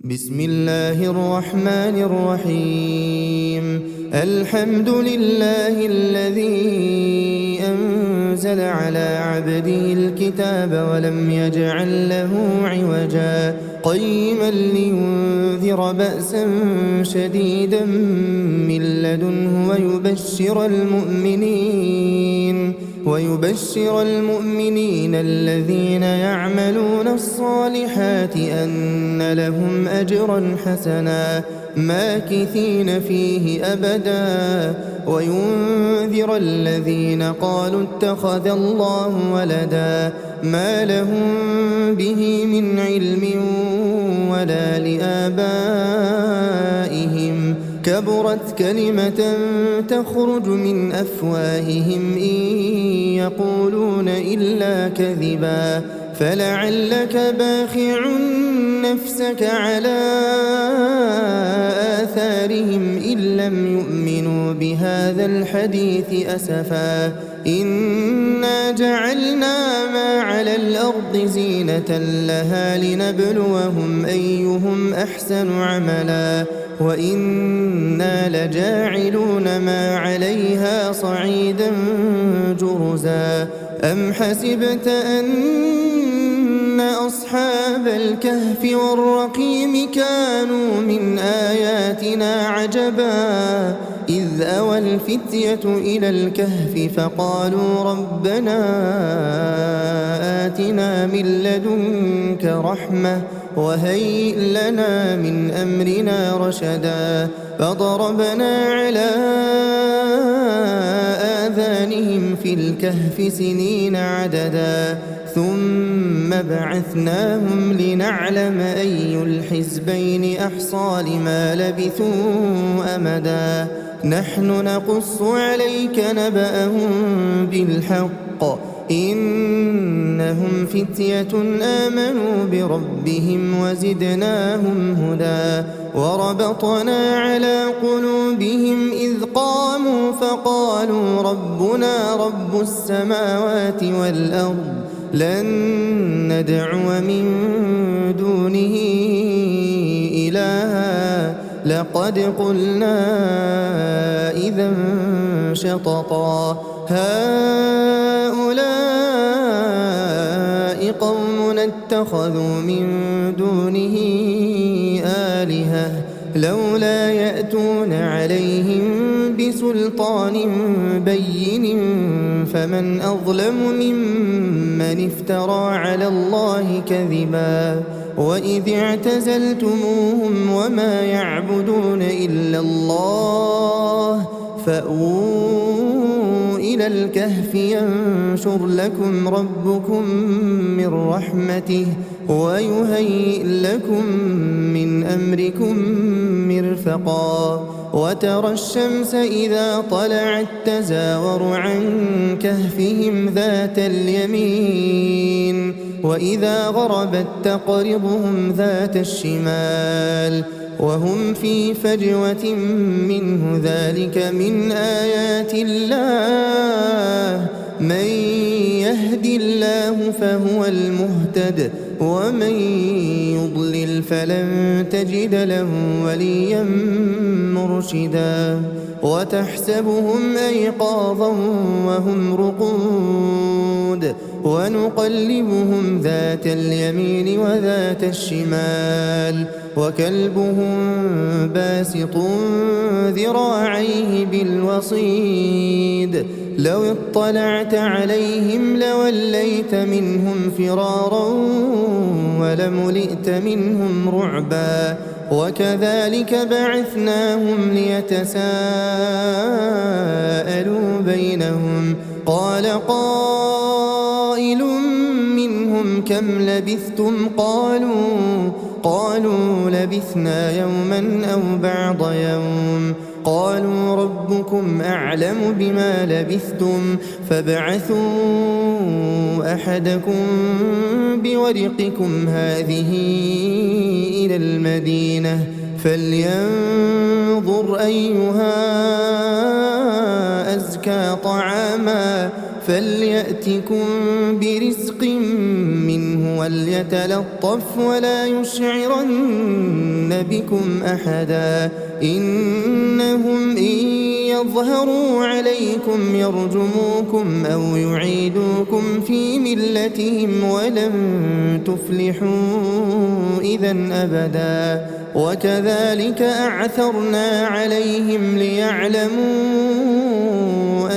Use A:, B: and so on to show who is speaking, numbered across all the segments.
A: بسم الله الرحمن الرحيم. الحمد لله الذي أنزل على عبده الكتاب ولم يجعل له عوجا قيما لينذر بأسا شديدا من لدنه ويبشر المؤمنين الذين يعملون الصالحات أن لهم أجرا حسنا ماكثين فيه أبدا وينذر الذين قالوا اتخذ الله ولدا ما لهم به من علم ولا لآبائهم كبرت كلمة تخرج من أفواههم إن يقولون إلا كذبا فلعلك باخع نفسك على آثارهم إن لم يؤمنوا بهذا الحديث أسفا إنا جعلنا ما على الأرض زينة لها لنبلوهم أيهم أحسن عملا وإنا لجاعلون ما عليها صعيدا جرزا أم حسبت أن أصحاب الكهف والرقيم كانوا من آياتنا عجبا إذ أوى الفتية إلى الكهف فقالوا ربنا آتنا من لدنك رحمة وهيئ لنا من أمرنا رشدا فضربنا على آذانهم في الكهف سنين عددا ثم بعثناهم لنعلم أي الحزبين أحصى لما لبثوا أمدا نحن نقص عليك نبأهم بالحق إنهم فتية آمنوا بربهم وزدناهم هدى وربطنا على قلوبهم إذ قاموا فقالوا ربنا رب السماوات والأرض لن ندعو من دونه إلها لقد قلنا إذا شططا هؤلاء قوم اتخذوا من دونه آلهة لولا يأتون عليهم بسلطان بين فمن أظلم ممن افترى على الله كذبا وإذ اعتزلتموهم وما يعبدون إلا الله فأووا إلى الكهف ينشر لكم ربكم من رحمته ويهيئ لكم من أمركم مرفقا وترى الشمس إذا طلعت تزاور عن كهفهم ذات اليمين وإذا غربت تقرضهم ذات الشمال وهم في فجوة منه ذلك من آيات الله من يهد الله فهو المهتد ومن يضلل فلن تجد له وليا مرشدا وتحسبهم أيقاظا وهم رقود ونقلبهم ذات اليمين وذات الشمال وكلبهم باسط ذراعيه بالوصيد لو اطلعت عليهم لوليت منهم فرارا ولملئت منهم رعبا وكذلك بعثناهم ليتساءلوا بينهم قال قائل منهم كم لبثتم قالوا لبثنا يوما أو بعض يوم قالوا ربكم أعلم بما لبثتم فابعثوا أحدكم بورقكم هذه إلى المدينة فلينظر أيها أزكى طعاما فليأتكم برزق منه وليتلطف ولا يشعرن يريدون بكم أحدا إنهم إن يظهروا عليكم يرجموكم أو يعيدوكم في ملتهم ولن تفلحوا إذا أبدا وكذلك أعثرنا عليهم ليعلموا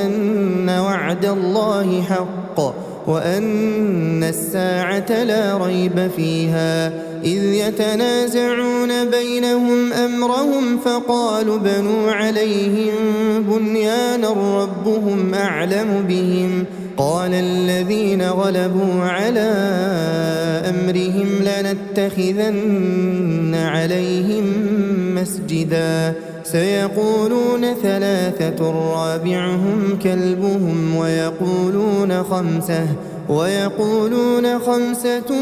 A: أن وعد الله حق وأن الساعة لا ريب فيها إذ يتنازعون بينهم أمرهم فقالوا بنوا عليهم بنيانا ربهم أعلم بهم قال الذين غلبوا على أمرهم لنتخذن عليهم مسجدا سيقولون ثلاثة رابعهم كلبهم ويقولون خمسة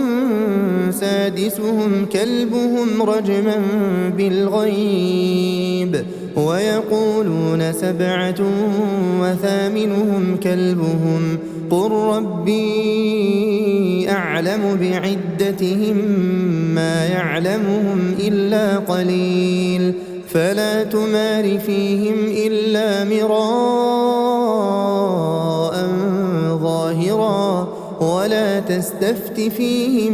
A: سادسهم كلبهم رجما بالغيب ويقولون سبعة وثامنهم كلبهم قل ربي أعلم بعدتهم ما يعلمهم إلا قليل فلا تمار فيهم إلا مراء ظاهرا ولا تستفت فيهم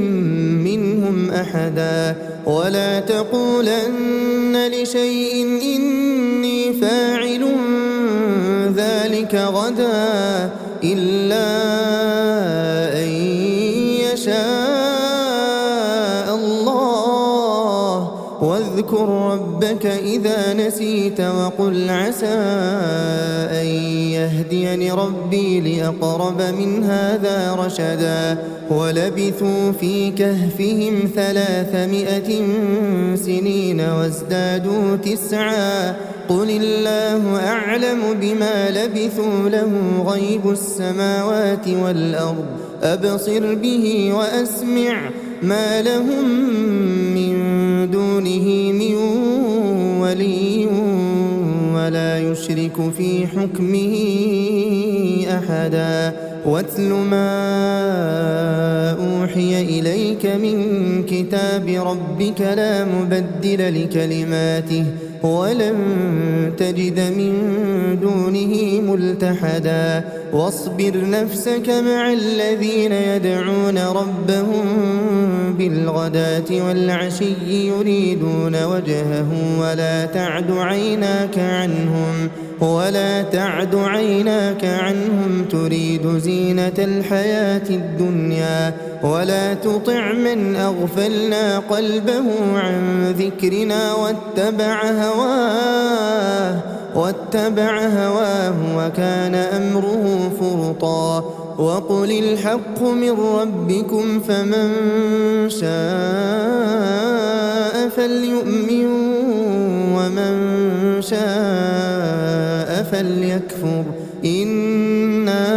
A: منهم أحدا ولا تقولن لشيء إني فاعل ذلك غدا إلا أن يشاء الله واذكر ربك إذا نسيت وقل عسى أن يهديني ربي لأقرب من هذا رشدا ولبثوا في كهفهم 300 سنين وازدادوا 9 قل الله أعلم بما لبثوا له غيب السماوات والأرض أبصر به وأسمع ما لهم من دونه من ولي ولا يشرك في حكمه أحدا واتل ما أوحي إليك من كتاب ربك لا مبدل لكلماته ولن تجد من دونه ملتحدا واصبر نفسك مع الذين يدعون ربهم بالغداة والعشي يريدون وجهه ولا تعد عيناك عنهم تريد زينة الحياة الدنيا ولا تطع من أغفلنا قلبه عن ذكرنا واتبع هواه وكان أمره فرطا وقل الحق من ربكم فمن شاء فليؤمن ومن شاء فليكفر إنا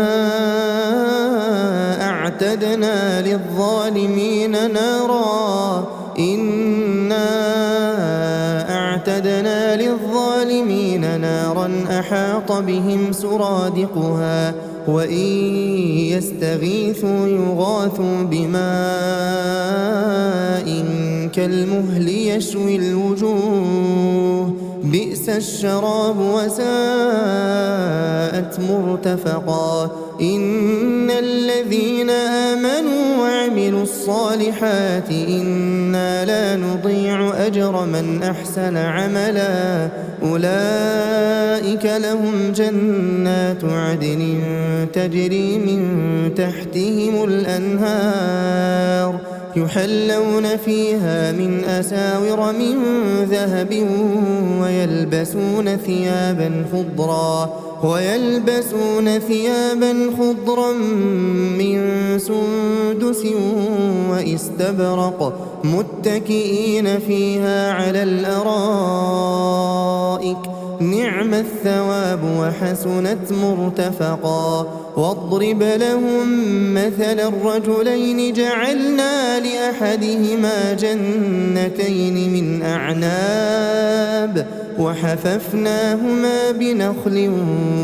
A: أعتدنا للظالمين نارا أحاط بهم سرادقها وإن يستغيثوا يغاثوا بماء كالمهل يشوي الوجوه بئس الشراب وساءت مرتفقا إن الذين آمنوا وعملوا الصالحات إنا لا نضيع أجر من أحسن عملا أولئك لهم جنات عدن تجري من تحتهم الأنهار يحلون فيها من أساور من ذهب ويلبسون ثيابا خضرا من سندس واستبرق متكئين فيها على الأرائك نعم الثواب وحسنت مرتفقا واضرب لهم مثل الرجلين جعلنا لأحدهما جنتين من أعناب وحففناهما بنخل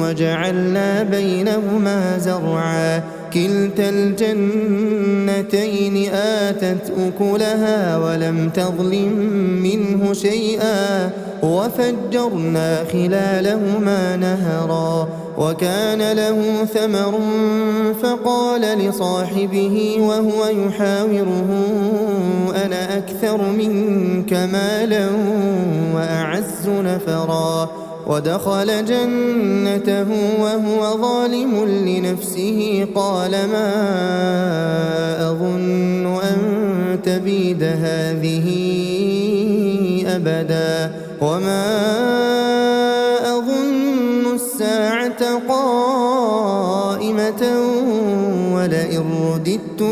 A: وجعلنا بينهما زرعا كلتا الجنتين آتت أكلها ولم تظلم منه شيئا وفجرنا خلالهما نهرا وكان له ثمر فقال لصاحبه وهو يحاوره أنا أكثر منك مالا وأعز نفرا ودخل جنته وهو ظالم لنفسه قال ما أظن أن تبيد هذه أبدا وما أظن الساعة قائمة ولئن رددت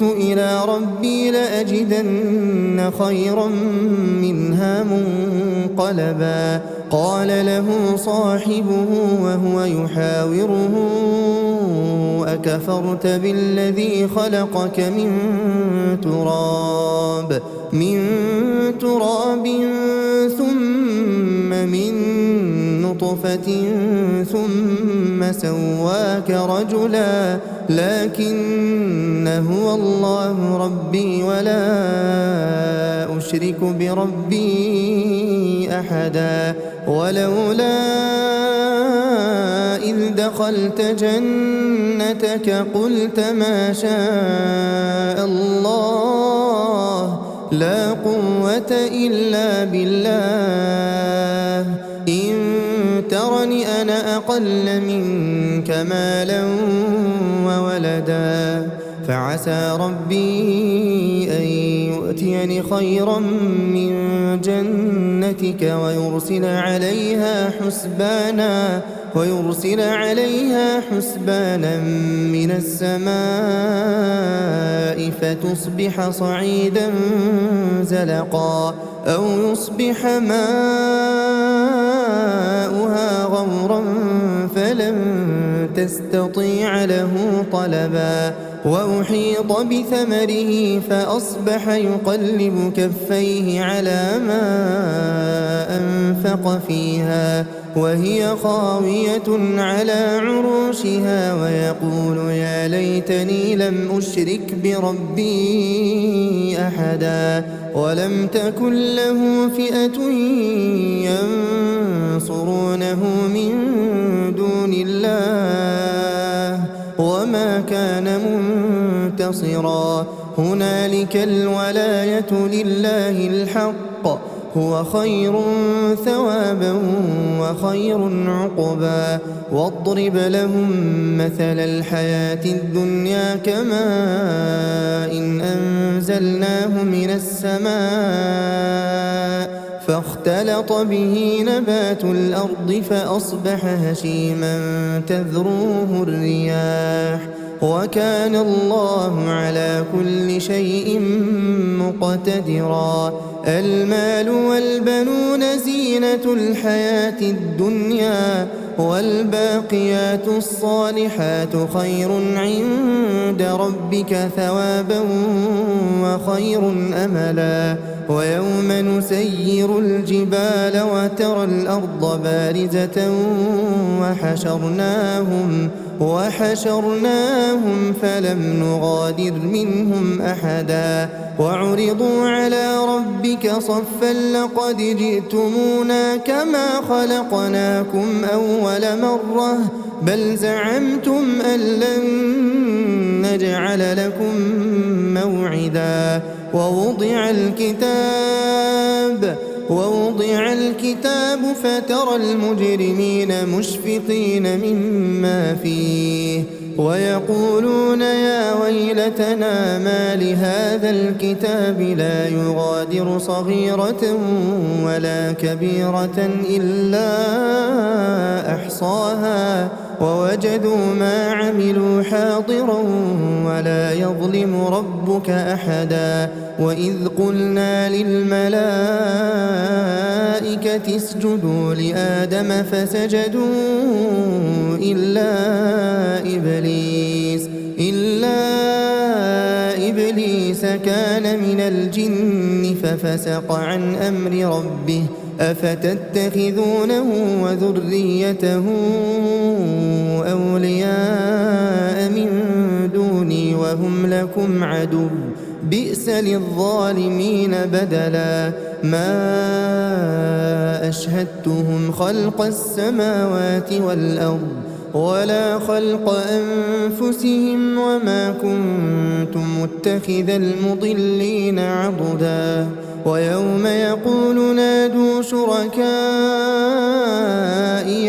A: إلى ربي لأجدن خيرا منها منقلبا قال له صاحبه وهو يحاوره أكفرت بالذي خلقك من تراب ثم من نطفة ثم سواك رجلا لكن هو الله ربي ولا أشرك بربي أحدا ولولا إذ دخلت جنتك قلت ما شاء الله لا قوة إلا بالله إن ترني أنا أقل منك مالا وولدا فعسى ربي أن يؤتيني خيرا من جنتك ويرسل عليها حسبانا من السماء فتصبح صعيدا زلقا أو يصبح ماؤها غورا فلن تستطيع له طلبا وأحيط بثمره فأصبح يقلب كفيه على ما أنفق فيها وهي خاوية على عروشها ويقول يا ليتني لم أشرك بربي أحدا ولم تكن له فئة ينصرونه من دون الله وما كان منتصرا هنالك الولاية لله الحق هو خير ثوابا وخير عقبا واضرب لهم مثل الحياة الدنيا كماء إن أنزلناه من السماء فاختلط به نبات الأرض فأصبح هشيما تذروه الرياح وكان الله على كل شيء مقتدرا المال والبنون زينة الحياة الدنيا والباقيات الصالحات خير عند ربك ثوابا وخير أملا ويوم نسير الجبال وترى الأرض بارزة وحشرناهم فلم نغادر منهم أحدا وعرضوا على ربك صفا لقد جئتمونا كما خلقناكم أول مرة بل زعمتم أن لن نجعل لكم موعدا ووضع الكتاب فترى المجرمين مشفقين مما فيه ويقولون يا ويلتنا ما لهذا الكتاب لا يغادر صغيرة ولا كبيرة إلا أحصاها ووجدوا ما عملوا حاضرا ولا يظلم ربك أحدا وإذ قلنا للملائكة اسجدوا لآدم فسجدوا إلا إبليس كان من الجن ففسق عن أمر ربه أفتتخذونه وذريته أولياء من دوني وهم لكم عدو بئس للظالمين بدلا ما أشهدتهم خلق السماوات والأرض ولا خلق أنفسهم وما كنت متخذ المضلين عضدا ويوم يقول نادوا شركائي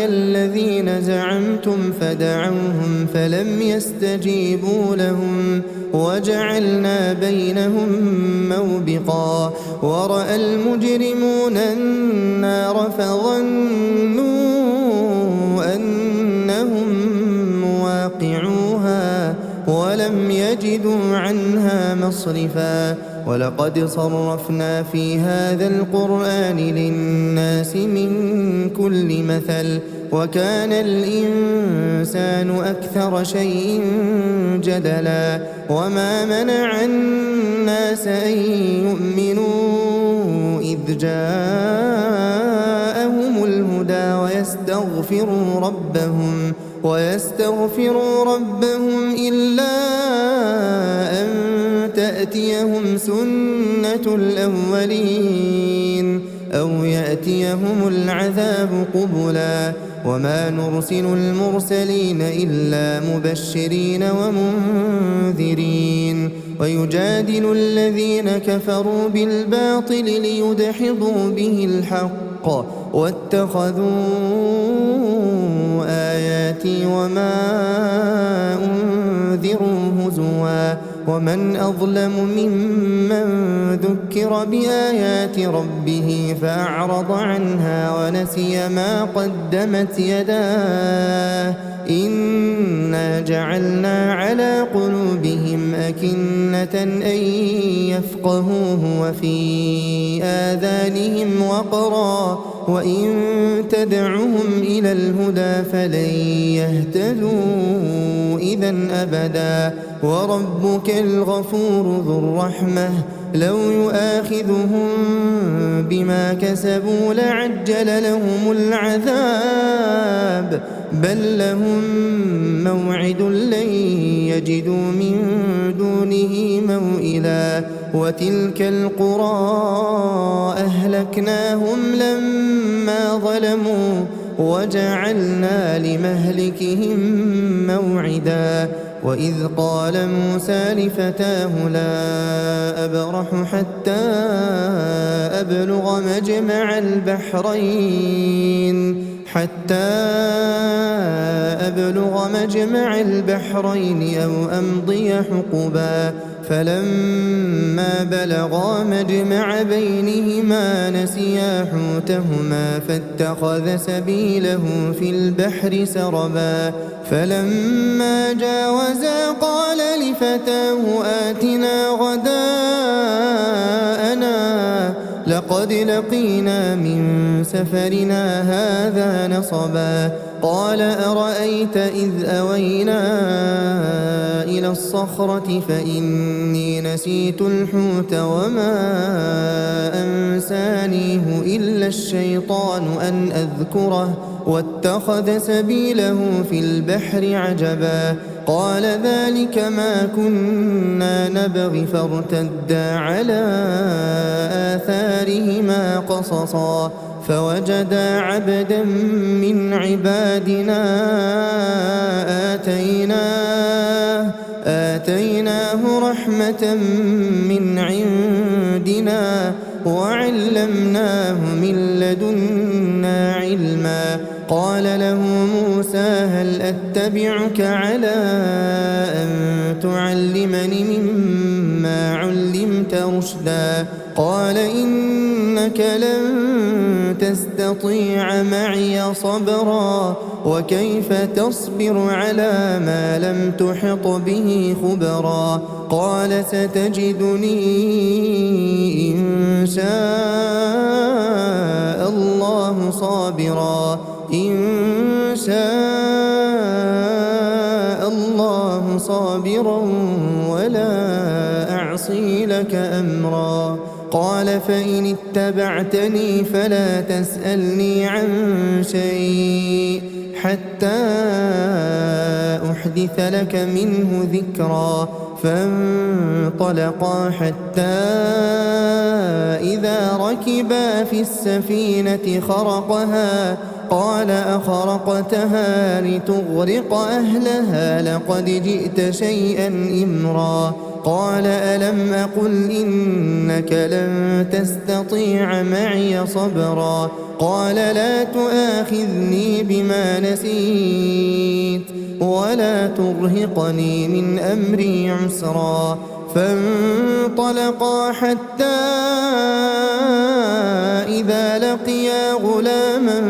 A: الذين زعمتم فدعوهم فلم يستجيبوا لهم وجعلنا بينهم موبقا ورأى المجرمون النار فظنوا أنهم مواقعوها ولم يجدوا عنها مصرفا ولقد صرفنا في هذا القرآن للناس من كل مثل وكان الإنسان أكثر شيء جدلا وما منع الناس أن يؤمنوا إذ جاءهم الهدى ويستغفروا ربهم إلا أن تأتيهم سنة الأولين أو يأتيهم العذاب قبلا وما نرسل المرسلين إلا مبشرين ومنذرين ويجادل الذين كفروا بالباطل ليدحضوا به الحق واتخذوا آياتي وما أنذروا هزوا ومن أظلم ممن ذكر بآيات ربه فأعرض عنها ونسي ما قدمت يداه إنا جعلنا على قلوبهم أكنة أن يفقهوه وفي آذانهم وقرا وإن تدعهم إلى الهدى فلن يهتدوا إذا أبدا وربك الغفور ذو الرحمة لو يؤاخذهم بما كسبوا لعجل لهم العذاب بل لهم موعد لن يجدوا من دونه موئلا وتلك القرى أهلكناهم لما ظلموا وجعلنا لمهلكهم موعدا وإذ قال موسى لفتاه لا أبرح حتى أبلغ مجمع البحرين أو أمضي حقبا فلما بلغا مجمع بينهما نسيا حوتهما فاتخذ سبيله في البحر سربا فلما جاوزا قال لفتاه آتنا غداءنا لقد لقينا من سفرنا هذا نصبا قال أرأيت إذ أوينا إلى الصخرة فإني نسيت الحوت وما أنسانيه إلا الشيطان أن أذكره واتخذ سبيله في البحر عجبا قال ذلك ما كنا نبغي فارتدا على آثارهما قصصا فوجدا عبدا من عبادنا آتيناه رحمة من عندنا وعلمناه من لدنا علما قال له موسى هل أتبعك على أن تعلمني مما علمت رشدا قال إنك لن تستطيع معي صبرا وكيف تصبر على ما لم تحط به خبرا قال ستجدني إن شاء الله صابرا ولا لك أمرا. قال فإن اتبعتني فلا تسألني عن شيء حتى أحدث لك منه ذكرا. فانطلقا حتى إذا ركبا في السفينة خرقها قال أخرقتها لتغرق أهلها لقد جئت شيئا إمرا. قال ألم أقل إنك لن تستطيع معي صبرا. قال لا تؤاخذني بما نسيت ولا ترهقني من أمري عسرا. فانطلقا حتى إذا لقيا غلاما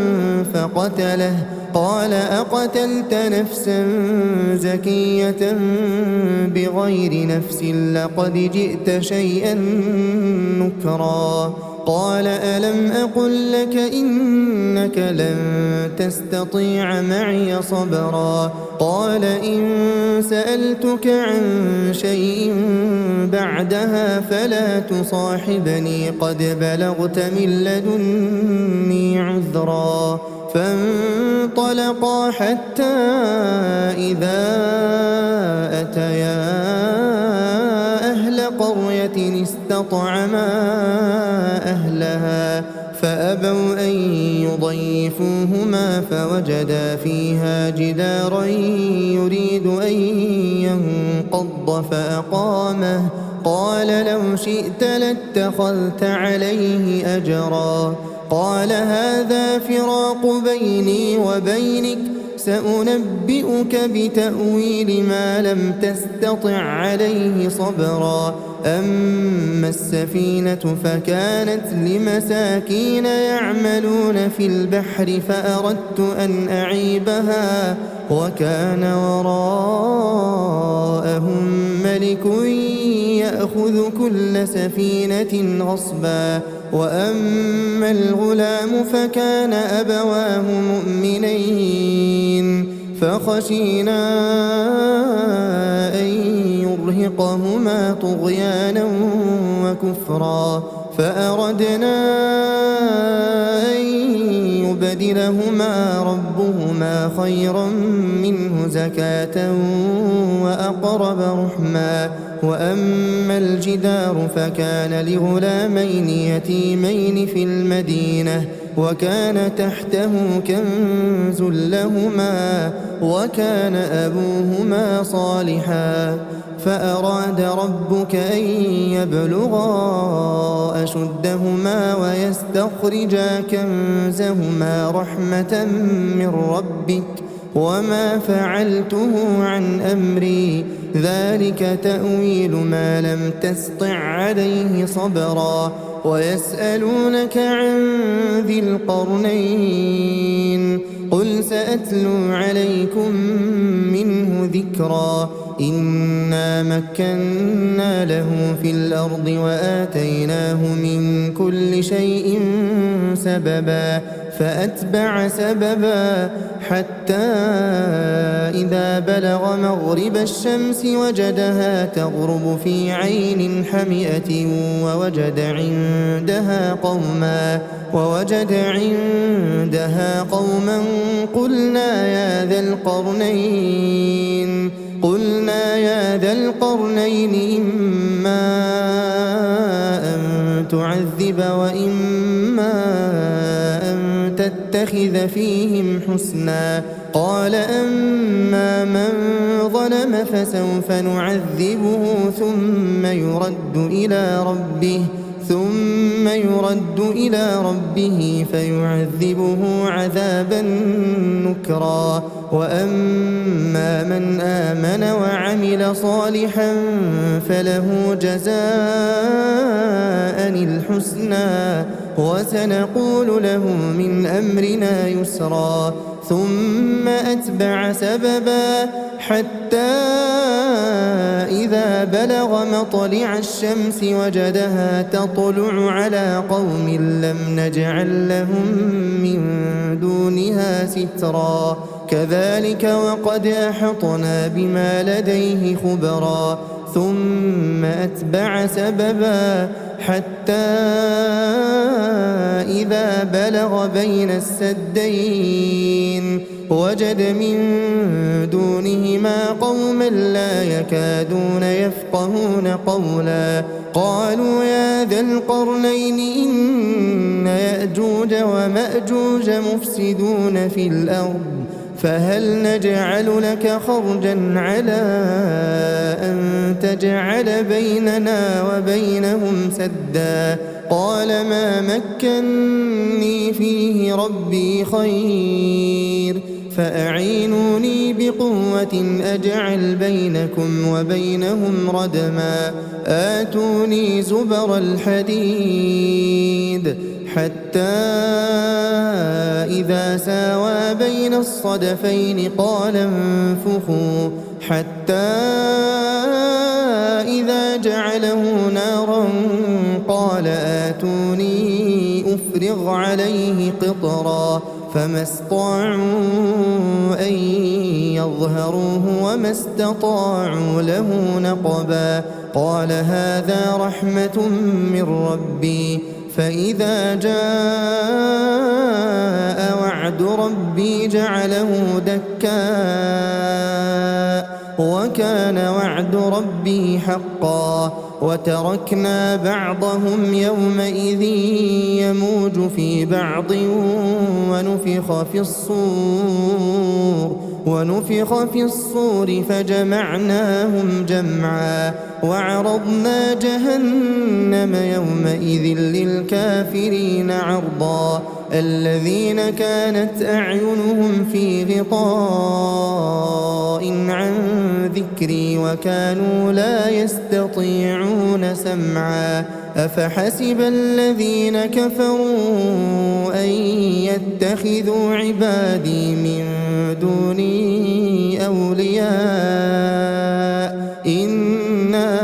A: فقتله. قال أقتلت نفسا زكية بغير نفس لقد جئت شيئا نكرا. قال ألم أقل لك إنك لن تستطيع معي صبرا. قال إن سألتك عن شيء بعدها فلا تصاحبني قد بلغت من لدني عذرا. فانطلقا حتى إذا أتيا أهل قرية استطعما أهلها فأبوا أن يضيفوهما فوجدا فيها جدارا يريد أن ينقض فأقامه. قال لو شئت لاتخذت عليه أجرا. قال هذا فراق بيني وبينك سأنبئك بتأويل ما لم تستطع عليه صبرا. أما السفينة فكانت لمساكين يعملون في البحر فأردت أن أعيبها وكان وراءهم ملك يأخذ كل سفينة غصبا. وأما الغلام فكان أبواه مؤمنين فخشينا أن يرهقهما طغيانا وكفرا. فأردنا أن يبدلهما ربهما خيرا منه زكاة وأقرب رحما. وأما الجدار فكان لغلامين يتيمين في المدينة وكان تحته كنز لهما وكان أبوهما صالحا. فأراد ربك أن يبلغا أشدهما ويستخرجا كنزهما رحمة من ربك وما فعلته عن أمري ذلك تأويل ما لم تسطع عليه صبرا. ويسألونك عن ذي القرنين قل سأتلو عليكم منه ذكرا. إنا مكنا له في الأرض وآتيناه من كل شيء سببا. فأتبع سببا حتى إذا بلغ مغرب الشمس وجدها تغرب في عين حمئة ووجد عندها قوما قلنا يا ذا القرنين إما أن تعذب وإما أن تتخذ فيهم حسنا. قال أما من ظلم فسوف نعذبه ثم يرد إلى ربه فيعذبه عذابا نكرا. وأما من آمن وعمل صالحا فله جزاء الحسنى وسنقول له من أمرنا يسرا. ثم أتبع سببا حتى إذا بلغ مطلع الشمس وجدها تطلع على قوم لم نجعل لهم من دونها سترا كذلك وقد أحطنا بما لديه خبرا ثم أتبع سببا حتى إذا بلغ بين السدين وجد من دونهما قوما لا يكادون يفقهون قولا قالوا يا ذا القرنين إن يأجوج ومأجوج مفسدون في الأرض فهل نجعل لك خرجا على أن تجعل بيننا وبينهم سدا قال ما مكني فيه ربي خير فأعينوني بقوة أجعل بينكم وبينهم ردما آتوني زبر الحديد حتى إذا ساوى بين الصدفين قال انفخوا حتى إذا جعله نارا قال آتوني أفرغ عليه قطرا فما استطاعوا أن يظهروه وما استطاعوا له نقبا قال هذا رحمة من ربي فإذا جاء وعد ربي جعله دكاء وكان وعد ربي حقا وتركنا بعضهم يومئذ يموج في بعض ونفخ في الصور فجمعناهم جمعا وعرضنا جهنم يومئذ للكافرين عرضا الذين كانت أعينهم في غطاء عن ذكري وكانوا لا يستطيعون سمعا أفحسب الذين كفروا أن يتخذوا عبادي من دوني أولياء إنا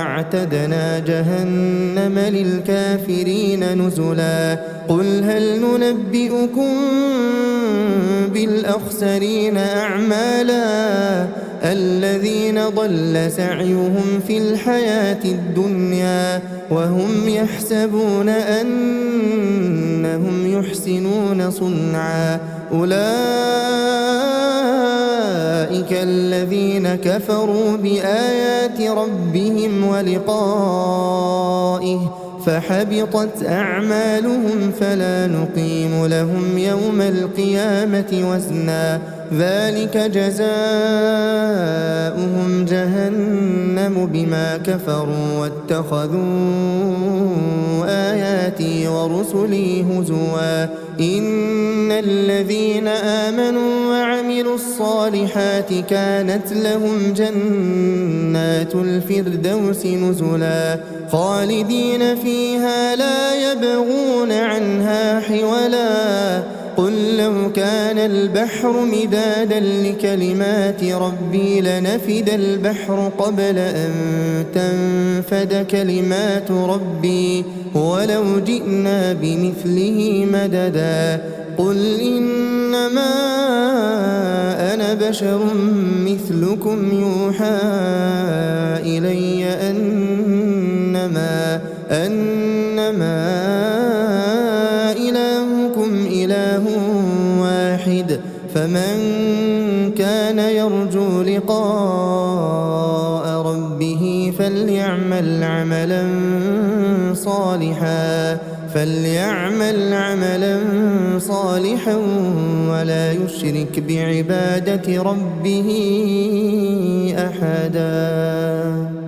A: أعتدنا جهنم للكافرين نزلا قل هل ننبئكم بالأخسرين أعمالا الذين ضل سعيهم في الحياة الدنيا وهم يحسبون أنهم يحسنون صنعا أولئك الذين كفروا بآيات ربهم ولقائه فحبطت أعمالهم فلا نقيم لهم يوم القيامة وزنا ذلك جزاؤهم جهنم بما كفروا واتخذوا آياتي ورسلي هزوا إن الذين آمنوا وعملوا الصالحات كانت لهم جنات الفردوس نزلا خالدين فيها لا يبغون عنها حولا قل لو كان البحر مدادا لكلمات ربي لنفد البحر قبل أن تنفد كلمات ربي ولو جئنا بمثله مددا قل إنما أنا بشر مثلكم يوحى إلي أنما إلهكم إله واحد فمن كان يرجو لقاء ربه فليعمل عملا صالحا ولا يشرك بعبادة ربه أحدا.